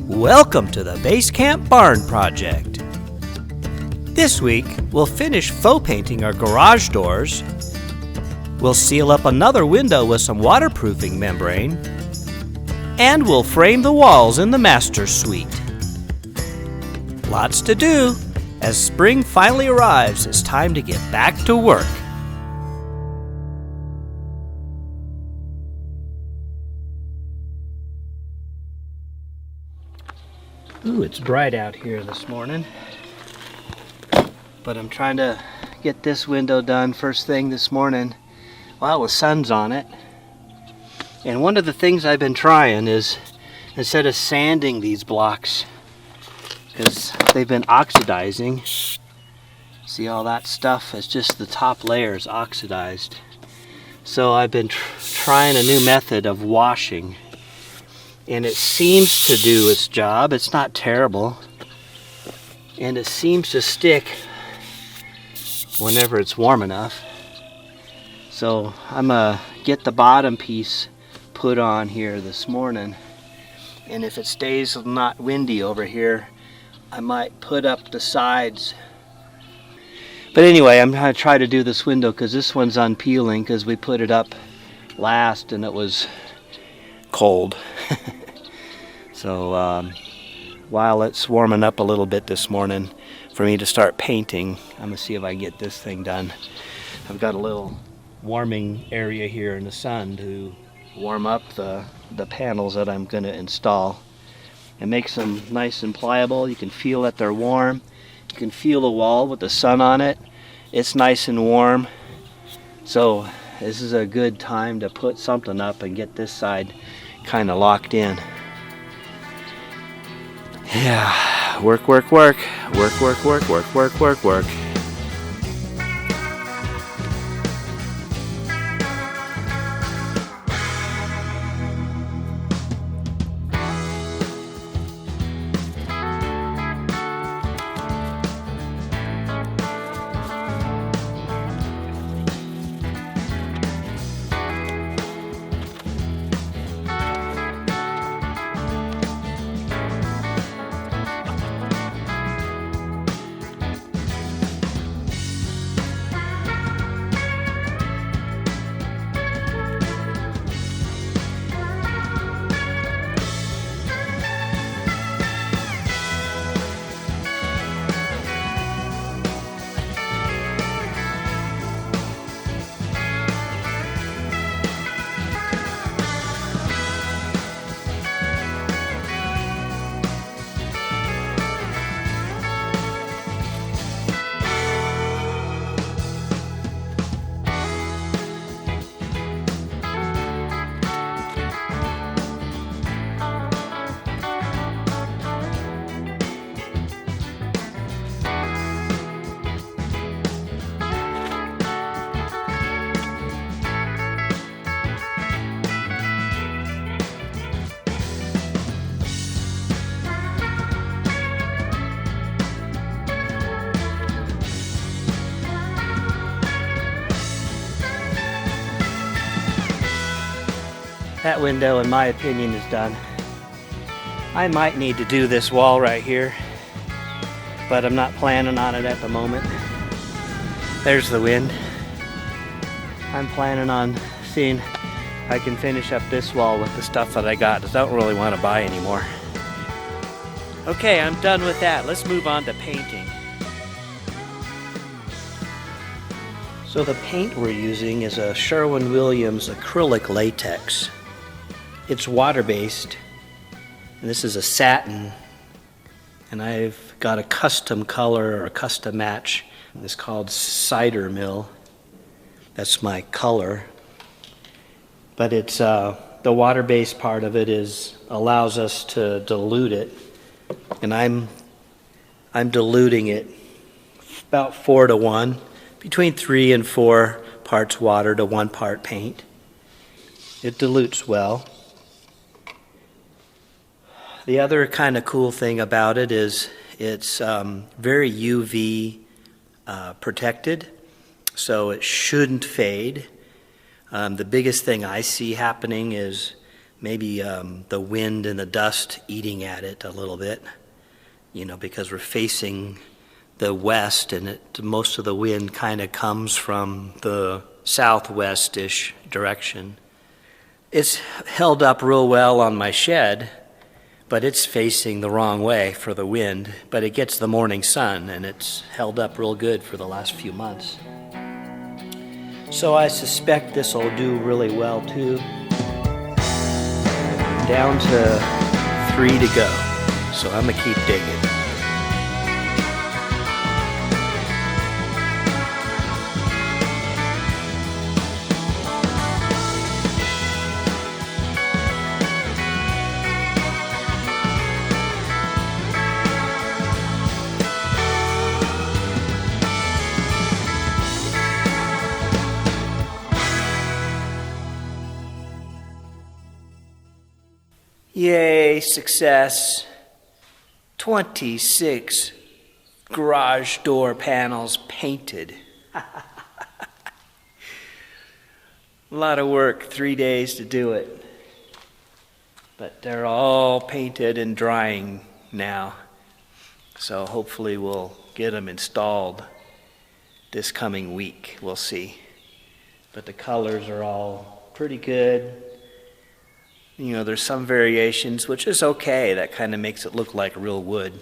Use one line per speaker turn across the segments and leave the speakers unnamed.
Welcome to the Basecamp Barn Project. This week, we'll finish faux painting our garage doors. We'll seal up another window with some waterproofing membrane. And we'll frame the walls in the master suite. Lots to do. As spring finally arrives, it's time to get back to work. Ooh, it's bright out here this morning. But I'm trying to get this window done first thing this morning while the sun's on it. And one of the things I've been trying is, instead of sanding these blocks, because they've been oxidizing, see all that stuff? It's just the top layer is oxidized. So I've been trying a new method of washing. And it seems to do its job. It's not terrible. And it seems to stick whenever it's warm enough. So I'm gonna get the bottom piece put on here this morning. And if it stays not windy over here, I might put up the sides. But anyway, I'm gonna try to do this window because this one's unpeeling because we put it up last and it was cold. So while it's warming up a little bit this morning for me to start painting, I'm gonna see if I can get this thing done. I've got a little warming area here in the sun to warm up the panels that I'm gonna install. It makes them nice and pliable. You can feel that they're warm. You can feel the wall with the sun on it. It's nice and warm. So this is a good time to put something up and get this side kind of locked in. Yeah, work, work, work. Work, work, work, work, work, work, work. That window, in my opinion, is done. I might need to do this wall right here, but I'm not planning on it at the moment. There's the wind. I'm planning on seeing if I can finish up this wall with the stuff that I got, because I don't really want to buy anymore. Okay, I'm done with that. Let's move on to painting. So the paint we're using is a Sherwin-Williams acrylic latex. It's water-based, and this is a satin, and I've got a custom color or a custom match. It's called Cider Mill. That's my color. But it's the water-based part of it allows us to dilute it, and I'm diluting it about 4 to 1, between 3 and 4 parts water to 1 part paint. It dilutes well. The other kind of cool thing about it is it's very UV protected, so it shouldn't fade. The biggest thing I see happening is maybe the wind and the dust eating at it a little bit, because we're facing the west, and most of the wind kind of comes from the southwest-ish direction. It's held up real well on my shed, but it's facing the wrong way for the wind, but it gets the morning sun, and it's held up real good for the last few months. So I suspect this will do really well too. Down to 3 to go, so I'm gonna keep digging. Yay, success. 26 garage door panels painted. A lot of work, 3 days to do it. But they're all painted and drying now. So hopefully we'll get them installed this coming week. We'll see. But the colors are all pretty good. There's some variations, which is okay. That kind of makes it look like real wood.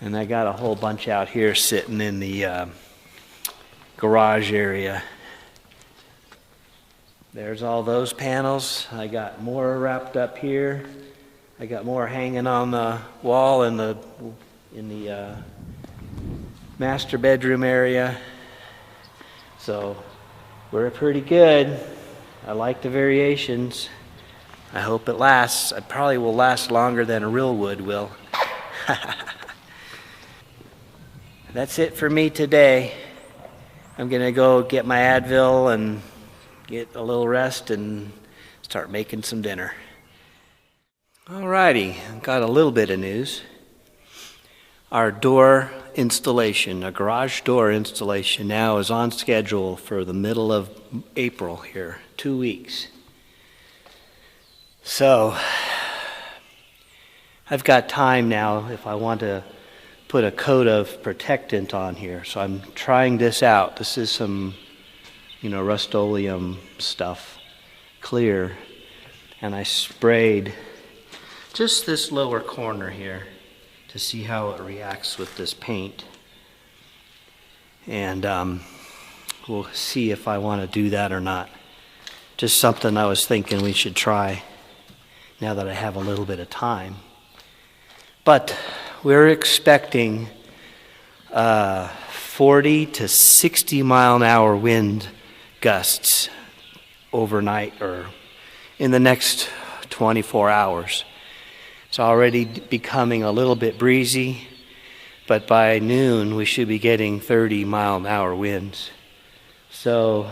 And I got a whole bunch out here sitting in the garage area. There's all those panels. I got more wrapped up here. I got more hanging on the wall in the master bedroom area. So we're pretty good. I like the variations. I hope it lasts. It probably will last longer than a real wood will. That's it for me today. I'm gonna go get my Advil and get a little rest and start making some dinner. Alrighty, got a little bit of news. Our door installation, a garage door installation now is on schedule for the middle of April here, 2 weeks. So I've got time now if I want to put a coat of protectant on here. So I'm trying this out. This is some, Rust-Oleum stuff, clear. And I sprayed just this lower corner here to see how it reacts with this paint. And we'll see if I want to do that or not. Just something I was thinking we should try now that I have a little bit of time. But we're expecting 40 to 60 mile an hour wind gusts overnight or in the next 24 hours. It's already becoming a little bit breezy, but by noon we should be getting 30 mile an hour winds. So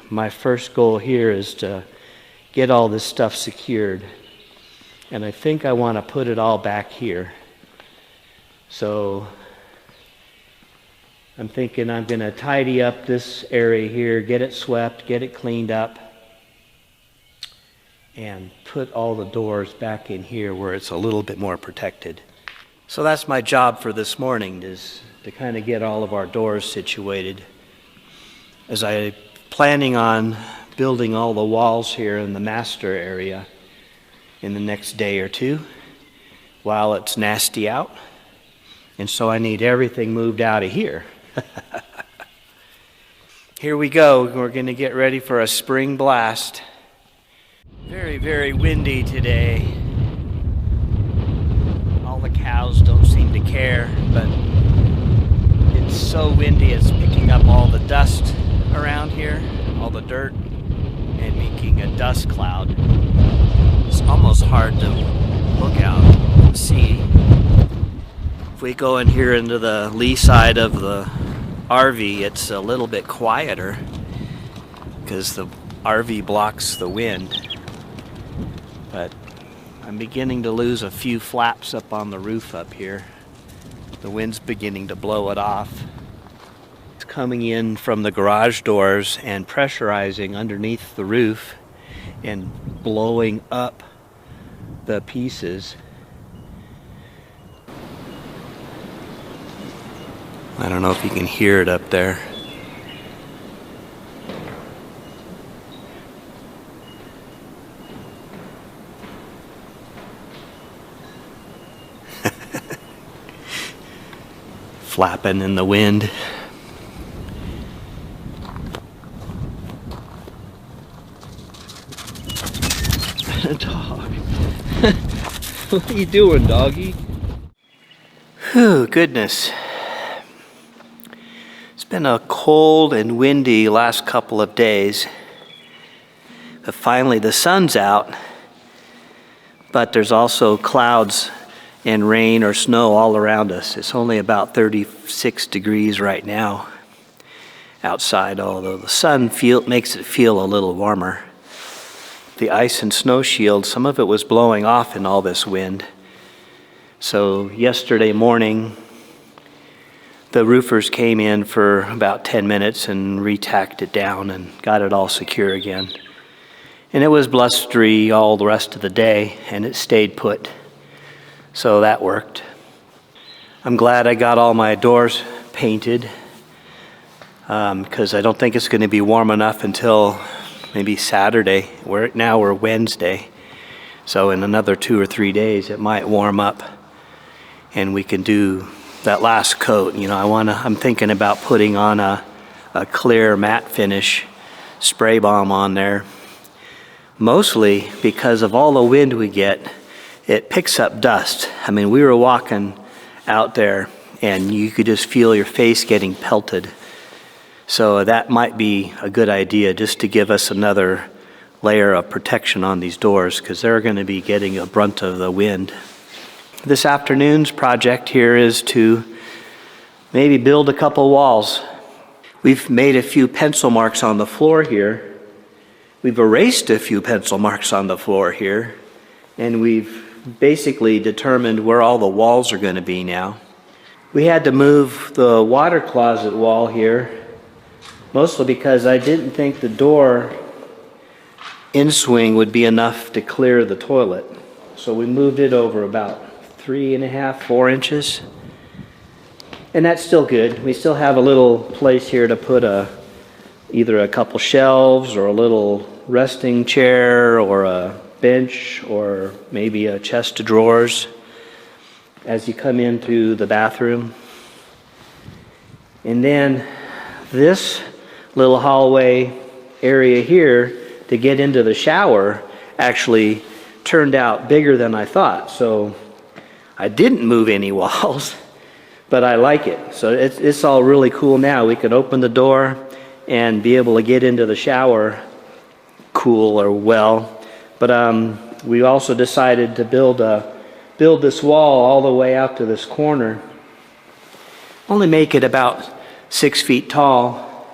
my first goal here is to get all this stuff secured. And I think I want to put it all back here. So I'm thinking I'm going to tidy up this area here, get it swept, get it cleaned up, and put all the doors back in here where it's a little bit more protected. So that's my job for this morning, is to kind of get all of our doors situated. As I'm planning on building all the walls here in the master area in the next day or two while it's nasty out. And so I need everything moved out of here. Here we go. We're going to get ready for a spring blast. Very, very windy today. All the cows don't seem to care, but it's so windy it's picking up all the dust around here, all the dirt, and making a dust cloud. It's almost hard to look out and see. If we go in here into the lee side of the RV, it's a little bit quieter because the RV blocks the wind. But I'm beginning to lose a few flaps up on the roof up here. The wind's beginning to blow it off. It's coming in from the garage doors and pressurizing underneath the roof and blowing up the pieces. I don't know if you can hear it up there. Flapping in the wind. Dog. What are you doing, doggy? Whew, goodness. It's been a cold and windy last couple of days. But finally the sun's out. But there's also clouds and rain or snow all around us. It's only about 36 degrees right now outside, although the sun makes it feel a little warmer. The ice and snow shield, some of it was blowing off in all this wind. So yesterday morning, the roofers came in for about 10 minutes and re-tacked it down and got it all secure again. And it was blustery all the rest of the day, and it stayed put. So that worked. I'm glad I got all my doors painted because I don't think it's going to be warm enough until maybe Saturday. Now we're Wednesday. So in another 2 or 3 days it might warm up and we can do that last coat. You know, I'm thinking about putting on a clear matte finish spray balm on there. Mostly because of all the wind we get, it picks up dust. I mean, we were walking out there and you could just feel your face getting pelted. So that might be a good idea just to give us another layer of protection on these doors because they're going to be getting a brunt of the wind. This afternoon's project here is to maybe build a couple walls. We've made a few pencil marks on the floor here. We've erased a few pencil marks on the floor here. And we've basically determined where all the walls are going to be now. We had to move the water closet wall here, mostly because I didn't think the door in swing would be enough to clear the toilet. So we moved it over about 3.5, 4 inches. And that's still good. We still have a little place here to put either a couple shelves or a little resting chair or a bench or maybe a chest of drawers as you come into the bathroom. And then this little hallway area here to get into the shower actually turned out bigger than I thought. So I didn't move any walls, but I like it. So it's all really cool now. We can open the door and be able to get into the shower cool or well. But we also decided to build this wall all the way out to this corner. Only make it about 6 feet tall.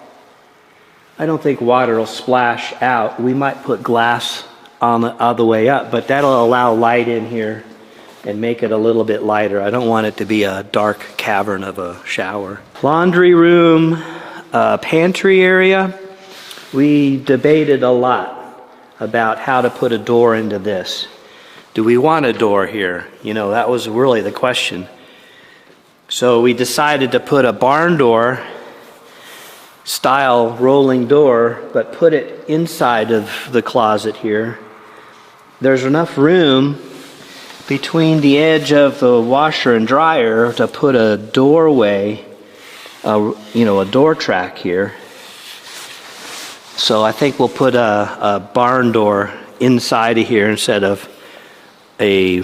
I don't think water will splash out. We might put glass on all the way up, but that'll allow light in here and make it a little bit lighter. I don't want it to be a dark cavern of a shower. Laundry room, pantry area. We debated a lot about how to put a door into this. Do we want a door here? You know, that was really the question. So we decided to put a barn door style rolling door, but put it inside of the closet here. There's enough room between the edge of the washer and dryer to put a doorway, a door track here. So I think we'll put a barn door inside of here instead of a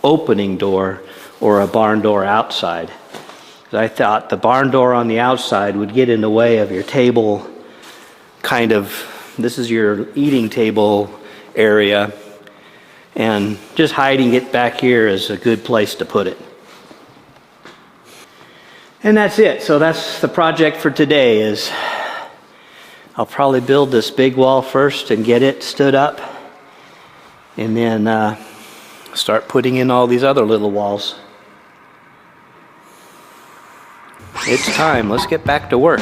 opening door or a barn door outside. I thought the barn door on the outside would get in the way of your table, this is your eating table area, and just hiding it back here is a good place to put it. And that's it. So that's the project for today. I'll probably build this big wall first and get it stood up, and then start putting in all these other little walls. It's time. Let's get back to work.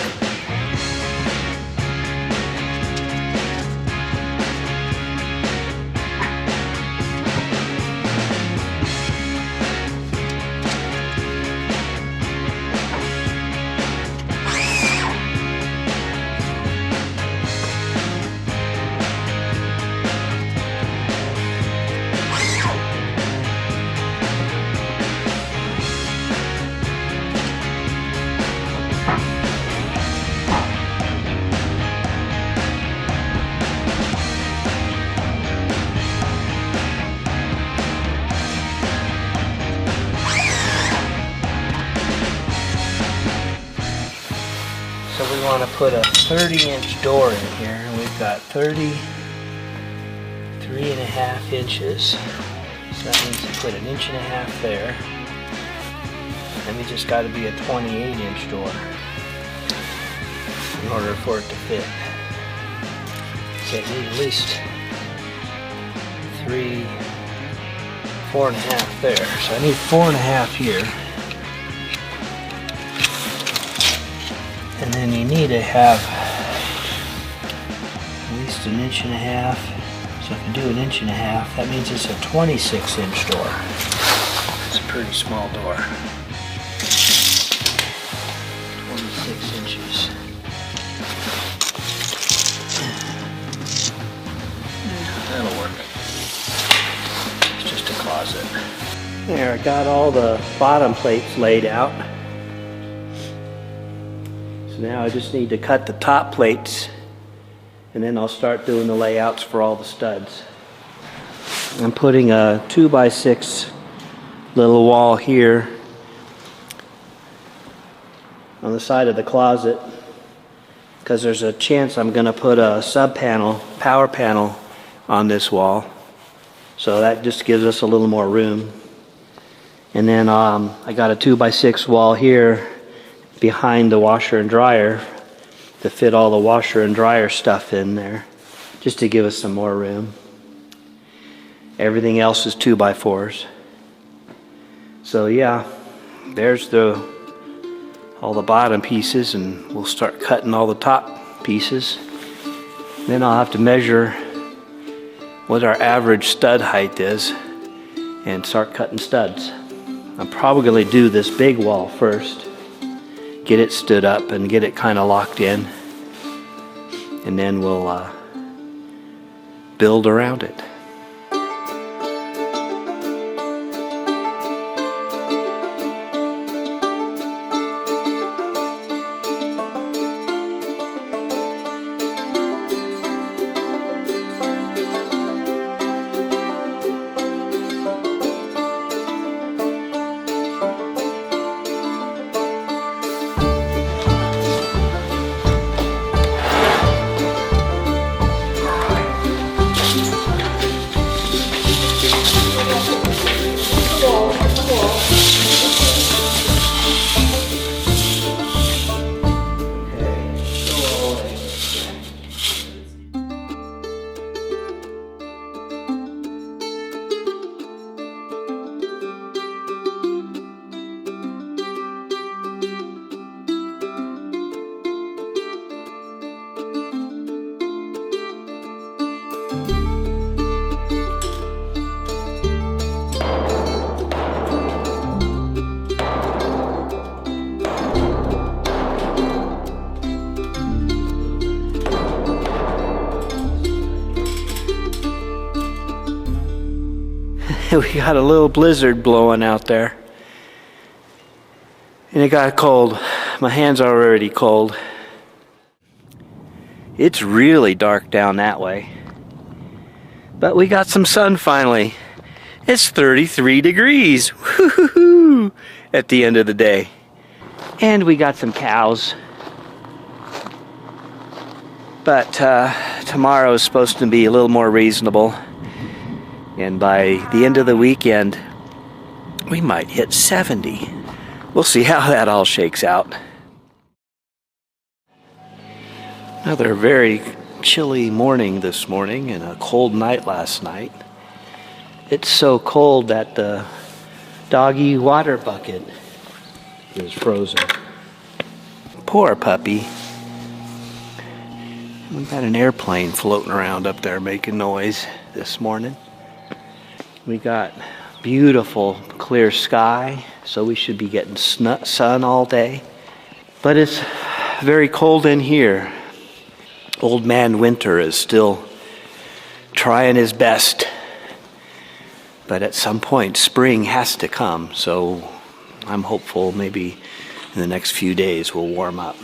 want to put a 30-inch door in here, and we've got 33.5 inches. So that means you put 1.5 inches there. And we just got to be a 28-inch door in order for it to fit. So I need at least 4.5 there. So I need 4.5 here. And then you need to have at least 1.5 inches. So if you do 1.5 inches, that means it's a 26-inch door. It's a pretty small door. 26 inches. That'll work. It's just a closet. There, I got all the bottom plates laid out. So now I just need to cut the top plates, and then I'll start doing the layouts for all the studs. I'm putting a 2x6 little wall here on the side of the closet because there's a chance I'm going to put a sub panel, power panel on this wall. So that just gives us a little more room. And then I got a 2x6 wall here behind the washer and dryer to fit all the washer and dryer stuff in there, just to give us some more room. Everything else is 2x4s. So yeah, there's all the bottom pieces, and we'll start cutting all the top pieces. Then I'll have to measure what our average stud height is and start cutting studs. I'm probably going to do this big wall first, get it stood up and get it kind of locked in, and then we'll build around it. We got a little blizzard blowing out there, and it got cold. My hands are already cold. It's really dark down that way, but we got some sun finally. It's 33 degrees woo-hoo-hoo, at the end of the day, and we got some cows. But tomorrow is supposed to be a little more reasonable. And by the end of the weekend, we might hit 70. We'll see how that all shakes out. Another very chilly morning this morning and a cold night last night. It's so cold that the doggy water bucket is frozen. Poor puppy. We got an airplane floating around up there making noise this morning. We got beautiful clear sky, so we should be getting sun all day. But it's very cold in here. Old man winter is still trying his best. But at some point spring has to come, so I'm hopeful maybe in the next few days we'll warm up.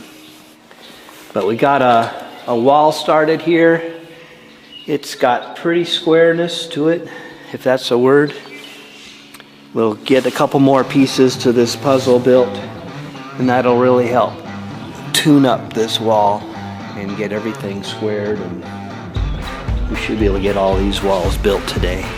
But we got a wall started here. It's got pretty squareness to it, if that's a word. We'll get a couple more pieces to this puzzle built, and that'll really help. tune up this wall and get everything squared, and we should be able to get all these walls built today.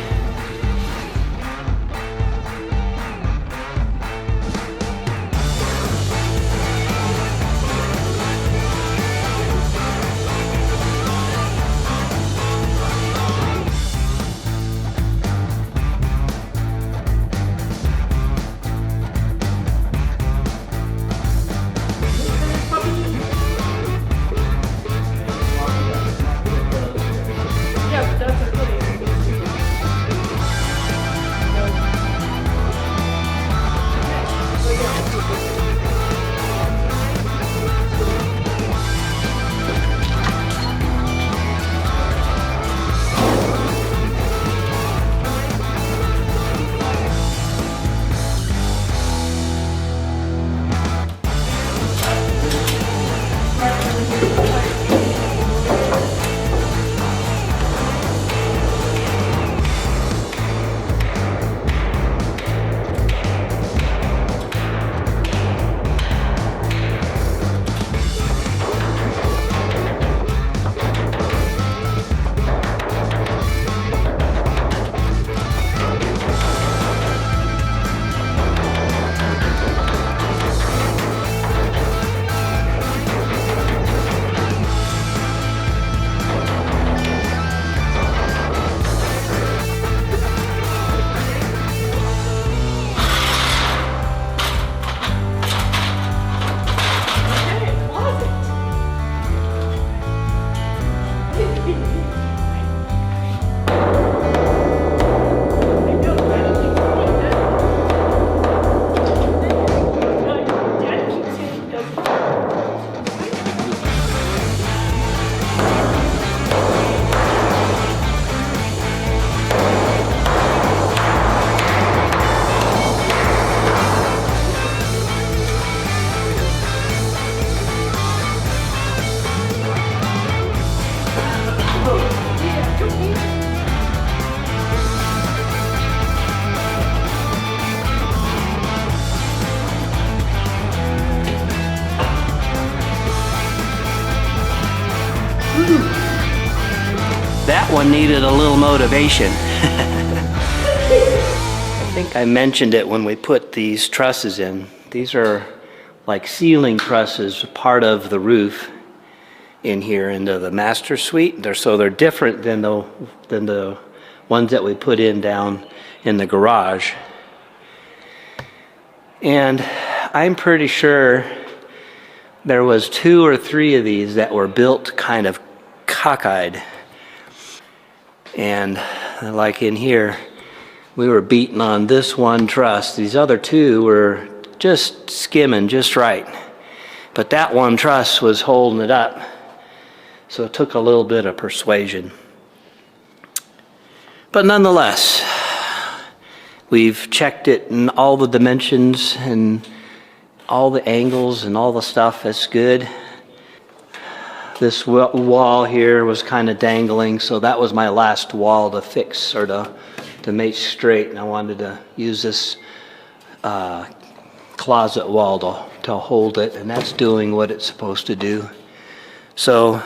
That one needed a little motivation. I think I mentioned it when we put these trusses in. These are like ceiling trusses, part of the roof in here into the master suite. They're different than the ones that we put in down in the garage. And I'm pretty sure there was 2 or 3 of these that were built kind of cockeyed. And like in here, we were beating on this one truss. These other 2 were just skimming just right. But that one truss was holding it up. So it took a little bit of persuasion. But nonetheless, we've checked it in all the dimensions and all the angles and all the stuff. That's good. This wall here was kind of dangling, so that was my last wall to fix or to make straight, and I wanted to use this closet wall to hold it, and that's doing what it's supposed to do. So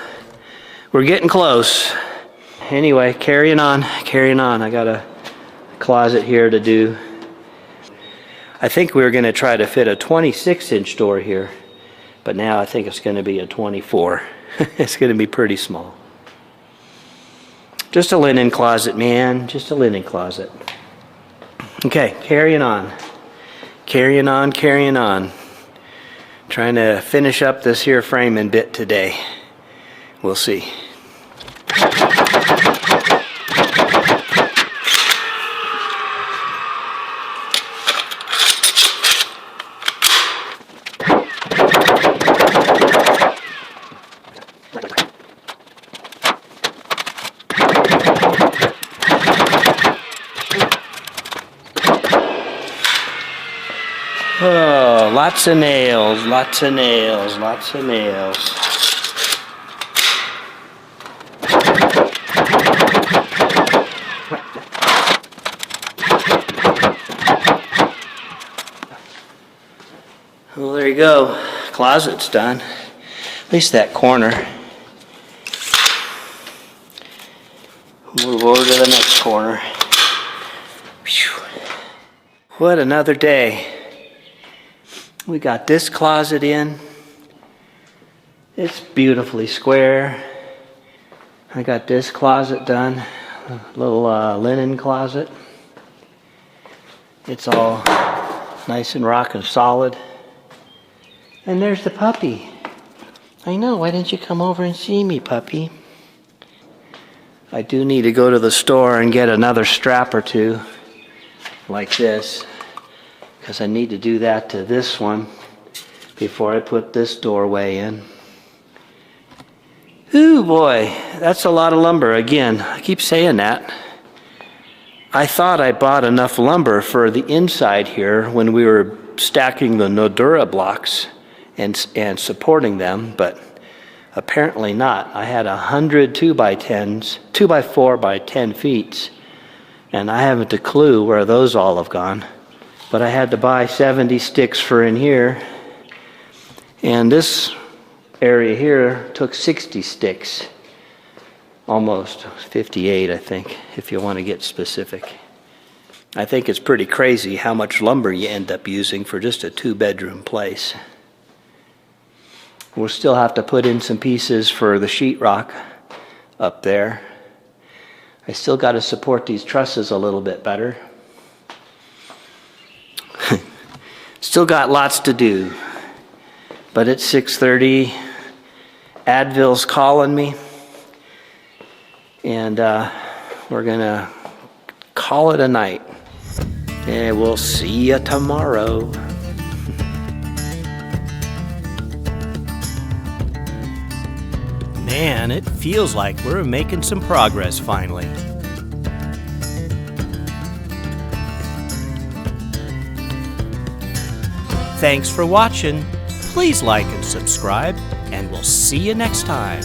we're getting close. Anyway, carrying on. I got a closet here to do. I think we were going to try to fit a 26-inch door here, but now I think it's going to be a 24. It's going to be pretty small. Just a linen closet, man. Just a linen closet. Okay, carrying on. Carrying on. Trying to finish up this here framing bit today. We'll see. Oh, lots of nails. Well, there you go. Closet's done. At least that corner. Move over to the next corner. Whew. What another day. We got this closet in. It's beautifully square. I got this closet done. A little linen closet. It's all nice and rock and solid. And there's the puppy. I know, why didn't you come over and see me, puppy? I do need to go to the store and get another strap or two like this, because I need to do that to this one before I put this doorway in. Ooh boy, that's a lot of lumber again. I keep saying that. I thought I bought enough lumber for the inside here when we were stacking the Nodura blocks and supporting them, but apparently not. I had 100 2x10s, 2x4 by 10 feet, and I haven't a clue where those all have gone. But I had to buy 70 sticks for in here, and this area here took 60 sticks. Almost 58, I think, if you want to get specific. I think it's pretty crazy how much lumber you end up using for just a 2-bedroom place. We'll still have to put in some pieces for the sheetrock up there. I still got to support these trusses a little bit better. Still got lots to do. But it's 6:30. Advil's calling me. And we're going to call it a night. And we'll see you tomorrow. Man, it feels like we're making some progress finally. Thanks for watching. Please like and subscribe, and we'll see you next time.